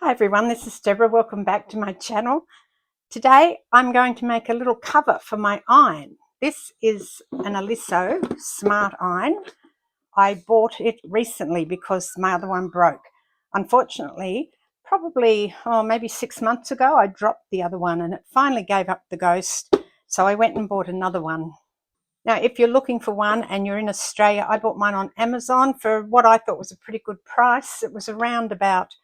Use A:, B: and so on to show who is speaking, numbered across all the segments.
A: Hi everyone, this is Deborah. Welcome back to my channel. Today I'm going to make a little cover for my iron. This is an Oliso Smart Iron. I bought it recently because my other one broke. Unfortunately, probably maybe 6 months ago, I dropped the other one and it finally gave up the ghost. So I went and bought another one. Now, if you're looking for one and you're in Australia, I bought mine on Amazon for what I thought was a pretty good price. It was around about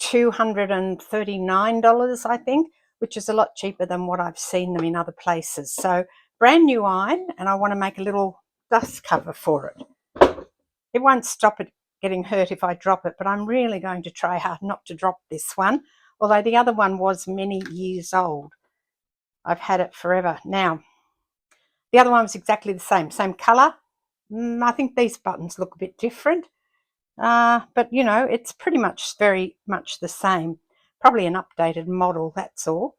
A: $239, I think, which is a lot cheaper than what I've seen them in other places. So brand new iron, and I want to make a little dust cover for it. It won't stop it getting hurt if I drop it, but I'm really going to try hard not to drop this one, although the other one was many years old. I've had it forever. Now, the other one was exactly the same color. I think these buttons look a bit different. But you know, it's pretty much very much the same, probably an updated model, that's all.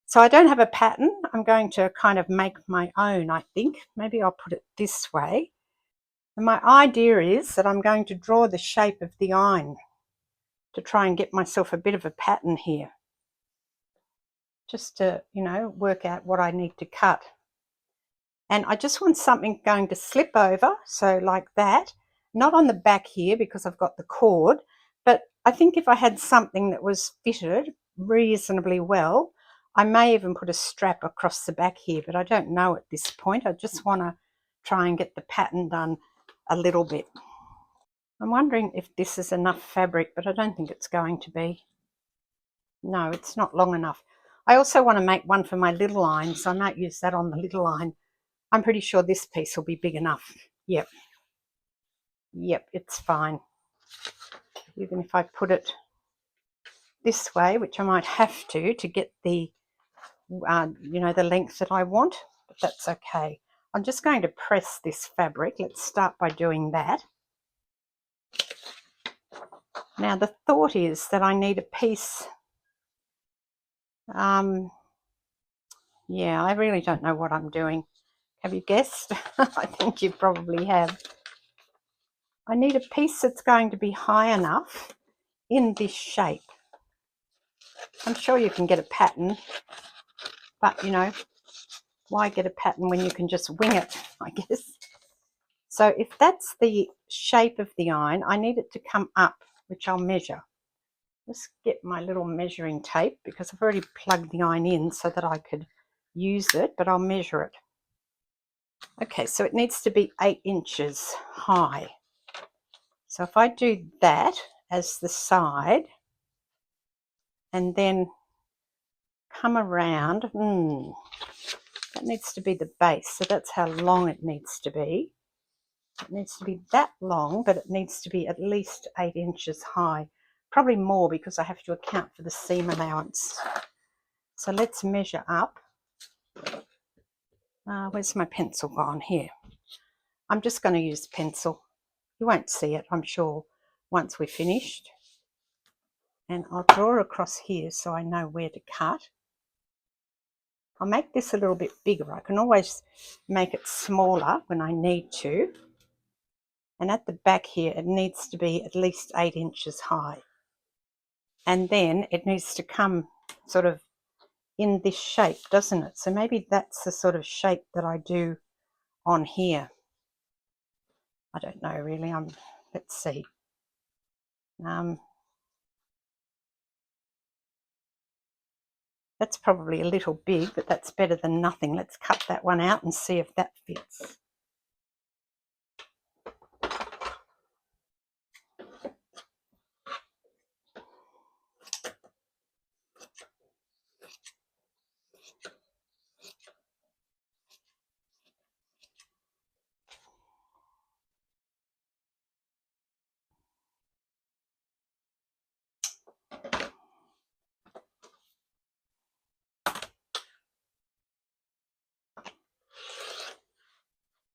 A: So I don't have a pattern. I'm going to kind of make my own, I think. Maybe I'll put it this way. And my idea is that I'm going to draw the shape of the iron to try and get myself a bit of a pattern here, just to, you know, work out what I need to cut. And I just want something going to slip over, so like that. Not on the back here because I've got the cord, but I think if I had something that was fitted reasonably well, I may even put a strap across the back here, but I don't know at this point. I just want to try and get the pattern done a little bit. I'm wondering if this is enough fabric, but I don't think it's going to be. No, it's not long enough. I also want to make one for my little iron, so I might use that on the little iron. I'm pretty sure this piece will be big enough. Yep, it's fine. Even if I put it this way, which I might have to get the, you know, the length that I want, but that's okay. I'm just going to press this fabric. Let's start by doing that. Now, the thought is that I need a piece. Yeah, I really don't know what I'm doing. Have you guessed? I think you probably have. I need a piece that's going to be high enough in this shape. I'm sure you can get a pattern, but you know, why get a pattern when you can just wing it, I guess. So if that's the shape of the iron, I need it to come up, which I'll measure. Let's get my little measuring tape because I've already plugged the iron in so that I could use it, but I'll measure it. Okay, so it needs to be 8 inches high. So if I do that as the side and then come around, that needs to be the base, so that's how long it needs to be. It needs to be that long, but it needs to be at least 8 inches high, probably more because I have to account for the seam allowance. So let's measure up. Where's my pencil gone? Here. I'm just going to use pencil. You won't see it, I'm sure, once we're finished. And I'll draw across here so I know where to cut. I'll make this a little bit bigger. I can always make it smaller when I need to. And at the back here, it needs to be at least 8 inches high. And then it needs to come sort of in this shape, doesn't it? So maybe that's the sort of shape that I do on here. I don't know really. Let's see. That's probably a little big, but that's better than nothing. Let's cut that one out and see if that fits.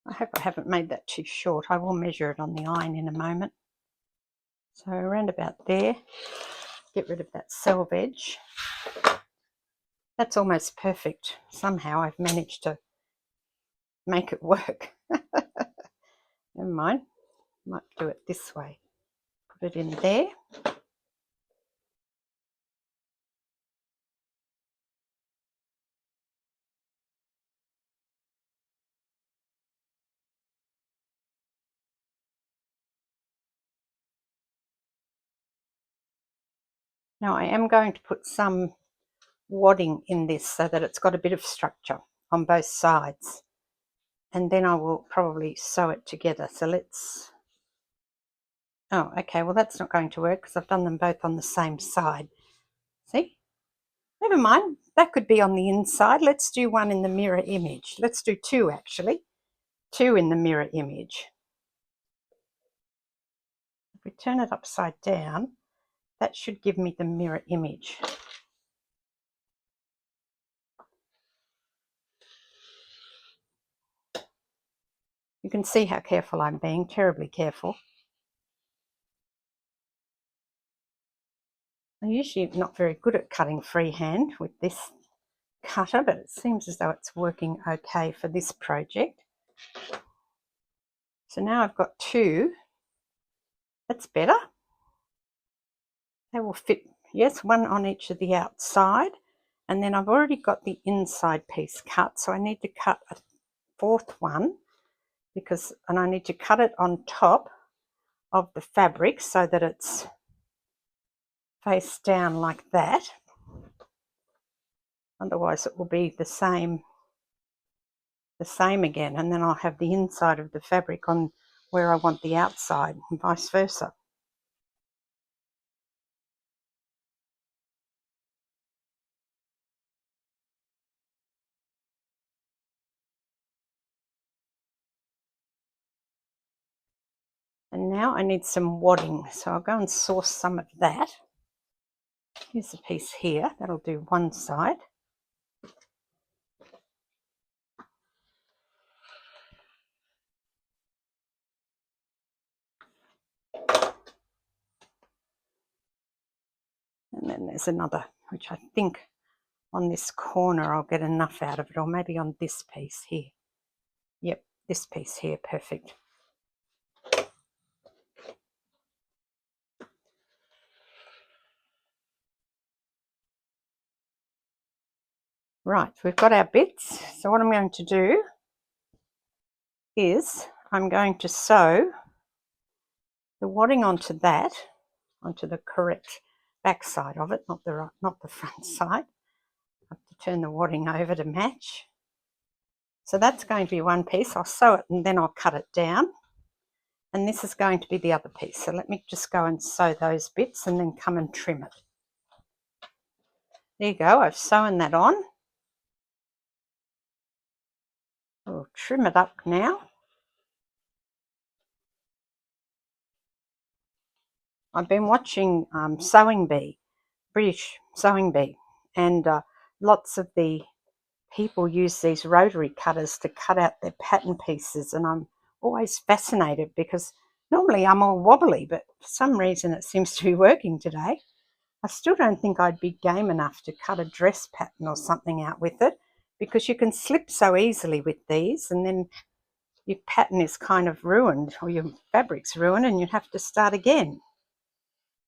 A: I hope I haven't made that too short. I will measure it on the iron in a moment. So around about there, get rid of that selvage edge. That's almost perfect. Somehow I've managed to make it work. Never mind. Might do it this way. Put it in there. Now I am going to put some wadding in this so that it's got a bit of structure on both sides, and then I will probably sew it together. So let's, oh okay, well that's not going to work because I've done them both on the same side. See, never mind, that could be on the inside. Let's do one in the mirror image. Let's do two actually, two in the mirror image. If we turn it upside down, that should give me the mirror image. You can see how careful I'm being, terribly careful. I'm usually not very good at cutting freehand with this cutter, but it seems as though it's working okay for this project. So now I've got two. That's better. They will fit, yes, one on each of the outside. And then I've already got the inside piece cut, so I need to cut a fourth one and I need to cut it on top of the fabric so that it's face down like that. Otherwise it will be the same again, and then I'll have the inside of the fabric on where I want the outside and vice versa. And now I need some wadding, so I'll go and source some of that. Here's a piece here, that'll do one side. And then there's another, which I think on this corner I'll get enough out of it, or maybe on this piece here. Yep, this piece here, perfect. Right, we've got our bits. So what I'm going to do is I'm going to sew the wadding onto that, onto the correct back side of it, not the front side. I have to turn the wadding over to match. So that's going to be one piece. I'll sew it and then I'll cut it down. And this is going to be the other piece. So let me just go and sew those bits and then come and trim it. There you go, I've sewn that on. We'll trim it up now. I've been watching Sewing Bee, British Sewing Bee, and lots of the people use these rotary cutters to cut out their pattern pieces, and I'm always fascinated because normally I'm all wobbly, but for some reason it seems to be working today. I still don't think I'd be game enough to cut a dress pattern or something out with it, because you can slip so easily with these and then your pattern is kind of ruined, or your fabric's ruined, and you'd have to start again.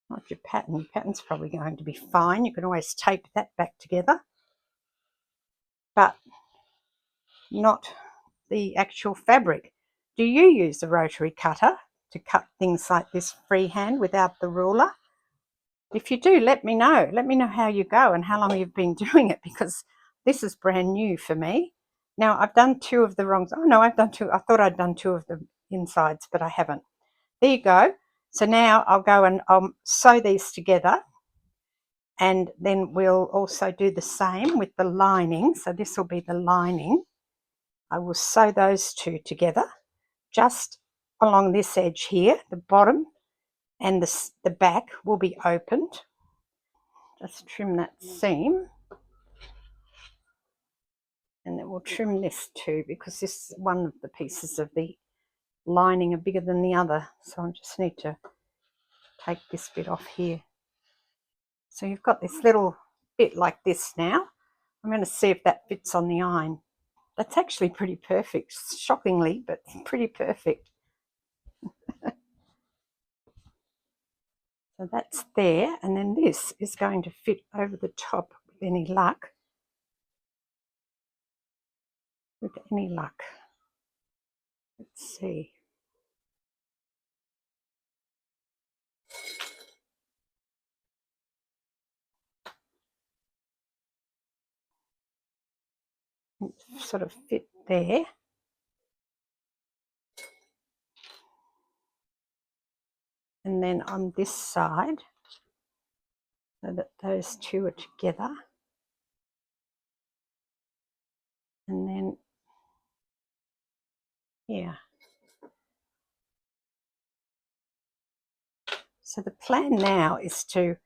A: Not your pattern. Your pattern's probably going to be fine. You can always tape that back together, but not the actual fabric. Do you use a rotary cutter to cut things like this freehand without the ruler? If you do, let me know. Let me know how you go and how long you've been doing it, because this is brand new for me. Now, I've done two of the wrongs. Oh, no, I've done two. I thought I'd done two of the insides, but I haven't. There you go. So now I'll go and I'll sew these together, and then we'll also do the same with the lining. So this will be the lining. I will sew those two together just along this edge here, the bottom and the back will be opened. Just trim that seam, and then we'll trim this too, because this one of the pieces of the lining are bigger than the other, so I just need to take this bit off here. So you've got this little bit like this now. I'm going to see if that fits on the iron. That's actually pretty perfect, shockingly, but pretty perfect. So that's there, and then this is going to fit over the top with any luck. With any luck. Let's see. sort of fit there. And then on this side, so that those two are together. And then here. So the plan now is to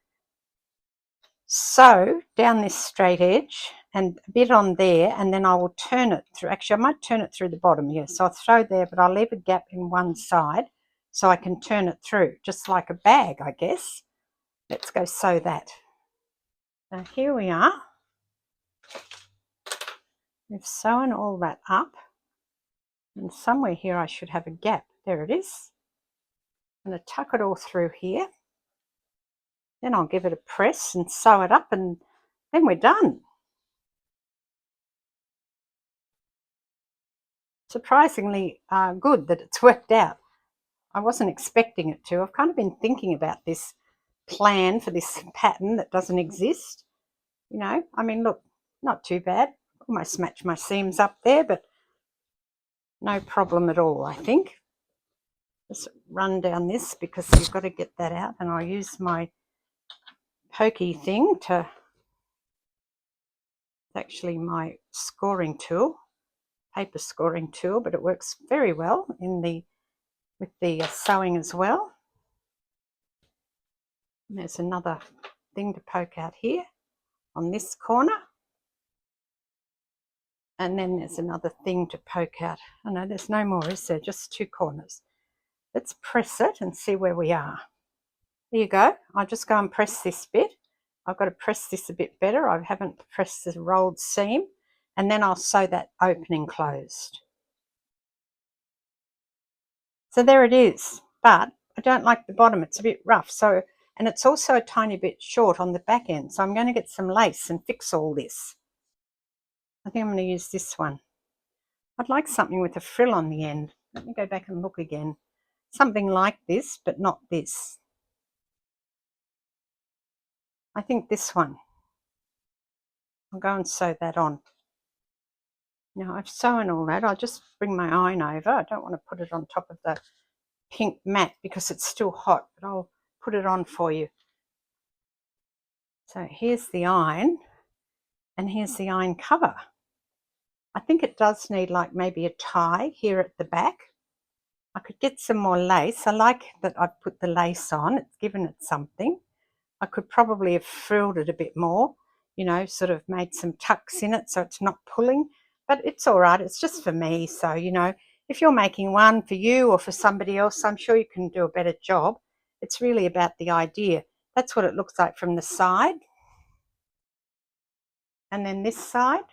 A: sew down this straight edge and a bit on there, and then I will turn it through. Actually, I might turn it through the bottom, yeah. So I'll throw there, but I'll leave a gap in one side so I can turn it through, just like a bag, I guess. Let's go sew that. So here we are. We've sewn all that up, and somewhere here I should have a gap. There it is. I'm going to tuck it all through here. Then I'll give it a press and sew it up, and then we're done. Surprisingly good that it's worked out. I wasn't expecting it to. I've kind of been thinking about this plan for this pattern that doesn't exist. You know, I mean, look, not too bad. Almost match my seams up there, but no problem at all, I think. Just run down this because you've got to get that out, and I'll use my pokey thing to, it's actually my scoring tool, paper scoring tool, but it works very well in the with the sewing as well. And there's another thing to poke out here on this corner, and then there's another thing to poke out. Oh no, there's no more, is there? Just two corners. Let's press it and see where we are. There you go. I'll just go and press this bit. I've got to press this a bit better. I haven't pressed the rolled seam, and then I'll sew that opening closed. So there it is, but I don't like the bottom. It's a bit rough. So, and it's also a tiny bit short on the back end. So I'm going to get some lace and fix all this. I think I'm going to use this one. I'd like something with a frill on the end. Let me go back and look again. Something like this, but not this. I think this one. I'll go and sew that on. Now I've sewn all that. I'll just bring my iron over. I don't want to put it on top of the pink mat because it's still hot, but I'll put it on for you. So here's the iron, and here's the iron cover. I think it does need like maybe a tie here at the back. I could get some more lace. I like that I've put the lace on. It's given it something. I could probably have frilled it a bit more, you know, sort of made some tucks in it so it's not pulling, but it's all right. It's just for me. So, you know, if you're making one for you or for somebody else, I'm sure you can do a better job. It's really about the idea. That's what it looks like from the side. And then this side.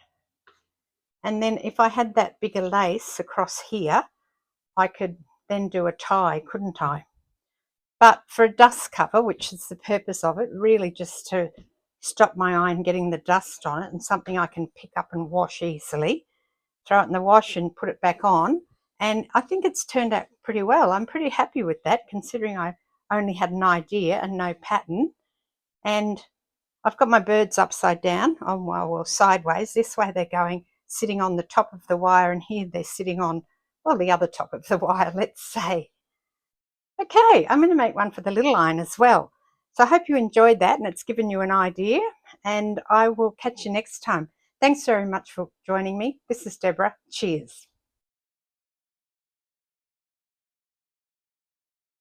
A: And then if I had that bigger lace across here, I could then do a tie, couldn't I? But for a dust cover, which is the purpose of it, really just to stop my iron getting the dust on it, and something I can pick up and wash easily, throw it in the wash and put it back on. And I think it's turned out pretty well. I'm pretty happy with that, considering I only had an idea and no pattern. And I've got my birds upside down, well, sideways. This way they're going, sitting on the top of the wire, and here they're sitting on, well, the other top of the wire, let's say. Okay, I'm going to make one for the little iron as well. So I hope you enjoyed that and it's given you an idea, and I will catch you next time. Thanks very much for joining me. This is Deborah. Cheers.